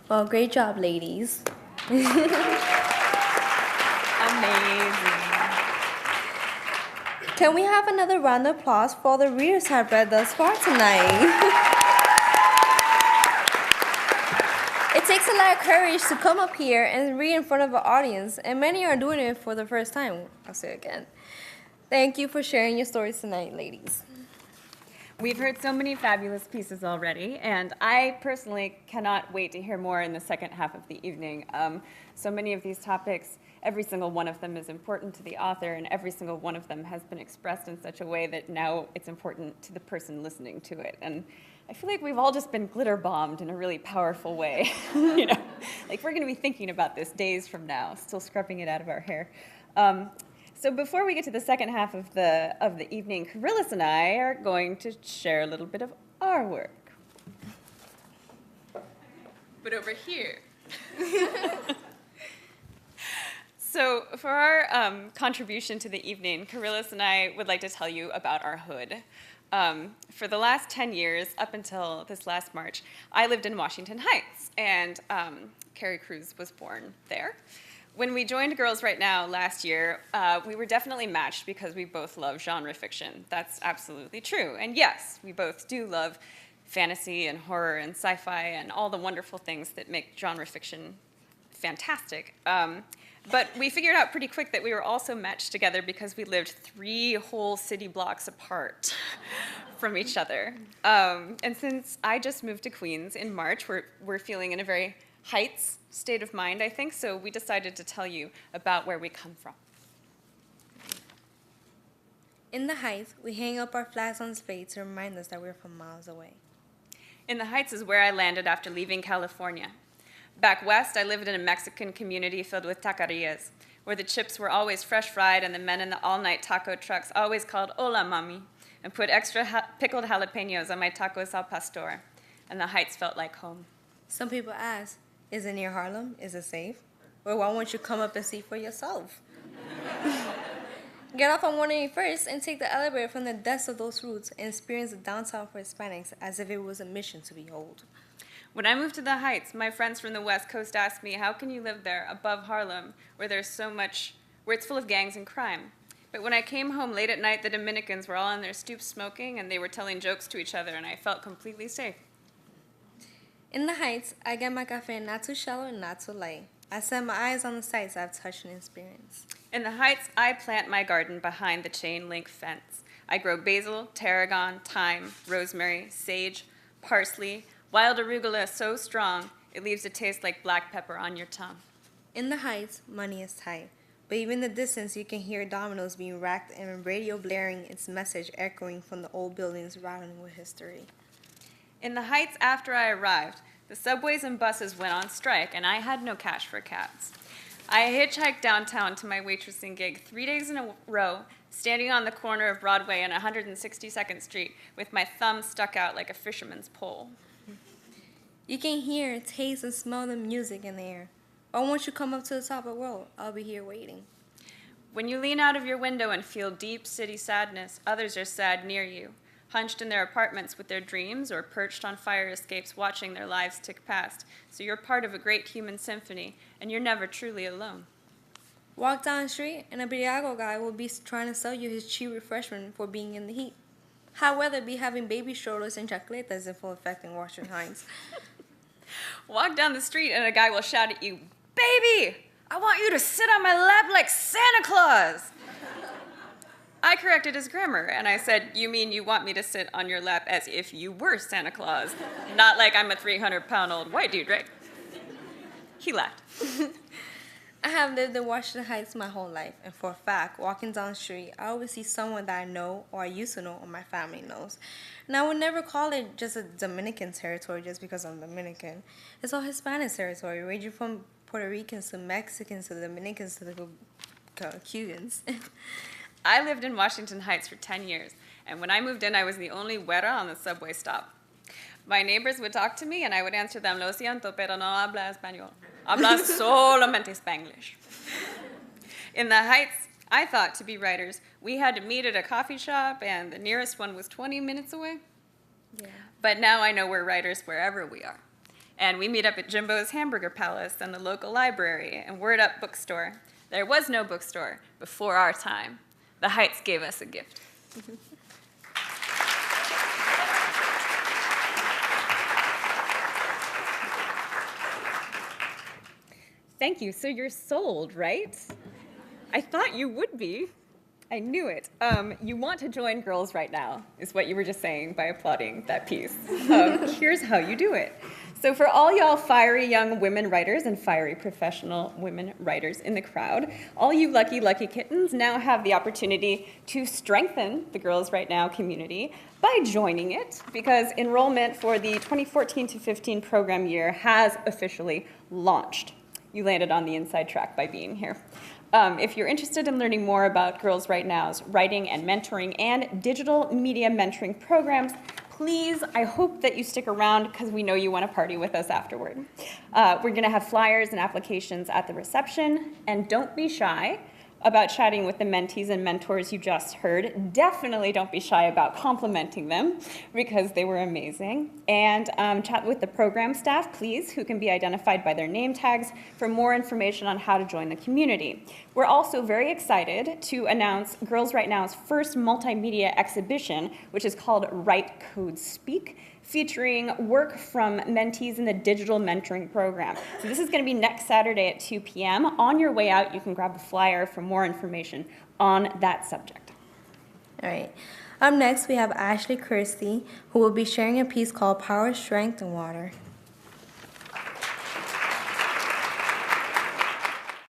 Well, great job, ladies. Amazing. Can we have another round of applause for all the readers who have read thus far tonight? It takes a lot of courage to come up here and read in front of an audience, and many are doing it for the first time. I'll say it again. Thank you for sharing your stories tonight, ladies. We've heard so many fabulous pieces already, and I personally cannot wait to hear more in the second half of the evening. So many of these topics, every single one of them is important to the author, and every single one of them has been expressed in such a way that now it's important to the person listening to it. And I feel like we've all just been glitter bombed in a really powerful way. You know, like we're going to be thinking about this days from now, still scrubbing it out of our hair. So before we get to the second half of the evening, Karilis and I are going to share a little bit of our work. But over here. So for our contribution to the evening, Karilis and I would like to tell you about our hood. For the last 10 years, up until this last March, I lived in Washington Heights, and Cruz was born there. When we joined Girls Right Now last year, we were definitely matched because we both love genre fiction. That's absolutely true. And yes, we both do love fantasy and horror and sci-fi and all the wonderful things that make genre fiction fantastic. But we figured out pretty quick that we were also matched together because we lived 3 whole city blocks apart from each other. And since I just moved to Queens in March, we're feeling in a very Heights state of mind, I think, so we decided to tell you about where we come from. In the Heights, we hang up our flags on spades to remind us that we're from miles away. In the Heights is where I landed after leaving California. Back west, I lived in a Mexican community filled with taquerias, where the chips were always fresh fried and the men in the all-night taco trucks always called "Hola, mami," and put extra pickled jalapenos on my tacos al pastor, and the Heights felt like home. Some people ask, is it near Harlem? Is it safe? Well, why won't you come up and see for yourself? Get off on 181st and take the elevator from the depths of those roots and experience the downtown for Hispanics as if it was a mission to behold. When I moved to the Heights, my friends from the West Coast asked me, how can you live there above Harlem where there's so much, where it's full of gangs and crime? But when I came home late at night, the Dominicans were all on their stoops smoking and they were telling jokes to each other, and I felt completely safe. In the Heights, I get my cafe not too shallow and not too light. I set my eyes on the sights I've touched and experienced. In the Heights, I plant my garden behind the chain-link fence. I grow basil, tarragon, thyme, rosemary, sage, parsley, wild arugula so strong it leaves a taste like black pepper on your tongue. In the Heights, money is tight. But even in the distance, you can hear dominoes being racked and radio blaring its message echoing from the old buildings rattling with history. In the Heights, after I arrived, the subways and buses went on strike, and I had no cash for cabs. I hitchhiked downtown to my waitressing gig 3 days in a row, standing on the corner of Broadway and 162nd Street with my thumb stuck out like a fisherman's pole. You can hear, taste, and smell the music in the air. Why won't you come up to the top of the world? I'll be here waiting. When you lean out of your window and feel deep city sadness, others are sad near you, hunched in their apartments with their dreams or perched on fire escapes watching their lives tick past. So you're part of a great human symphony, and you're never truly alone. Walk down the street, and a Briago guy will be trying to sell you his cheap refreshment for being in the heat. Hot weather be having baby strollers and chacletas in full effect in Washington Heights. Walk down the street, and a guy will shout at you, "Baby, I want you to sit on my lap like Santa Claus." I corrected his grammar, and I said, "You mean you want me to sit on your lap as if you were Santa Claus, not like I'm a 300-pound-old white dude, right?" He laughed. I have lived in Washington Heights my whole life, and for a fact, walking down the street, I always see someone that I know or I used to know or my family knows. And I would never call it just a Dominican territory just because I'm Dominican. It's all Hispanic territory, ranging from Puerto Ricans to Mexicans to Dominicans to the Cubans. I lived in Washington Heights for 10 years, and when I moved in, I was the only güera on the subway stop. My neighbors would talk to me, and I would answer them, "Lo siento, pero no habla español. Habla solamente Spanglish." In the Heights, I thought to be writers, we had to meet at a coffee shop, and the nearest one was 20 minutes away. Yeah. But now I know we're writers wherever we are. And we meet up at Jimbo's Hamburger Palace and the local library and Word Up bookstore. There was no bookstore before our time. The Heights gave us a gift. Thank you. So you're sold, right? I thought you would be. I knew it. You want to join Girls Right Now, is what you were just saying by applauding that piece. Here's how you do it. So for all y'all fiery young women writers and fiery professional women writers in the crowd, all you lucky, lucky kittens now have the opportunity to strengthen the Girls Right Now community by joining it, because enrollment for the 2014 to 15 program year has officially launched. You landed on the inside track by being here. If you're interested in learning more about Girls Right Now's writing and mentoring and digital media mentoring programs, please, I hope that you stick around because we know you want to party with us afterward. We're going to have flyers and applications at the reception, and don't be shy about chatting with the mentees and mentors you just heard. Definitely don't be shy about complimenting them because they were amazing. And chat with the program staff, please, who can be identified by their name tags for more information on how to join the community. We're also very excited to announce Girls Right Now's first multimedia exhibition, which is called Write Code Speak, featuring work from mentees in the digital mentoring program. So this is going to be next Saturday at 2 p.m. On your way out, you can grab a flyer for more information on that subject. All right. Up next, we have Ashley Kirsty, who will be sharing a piece called Power, Strength, and Water.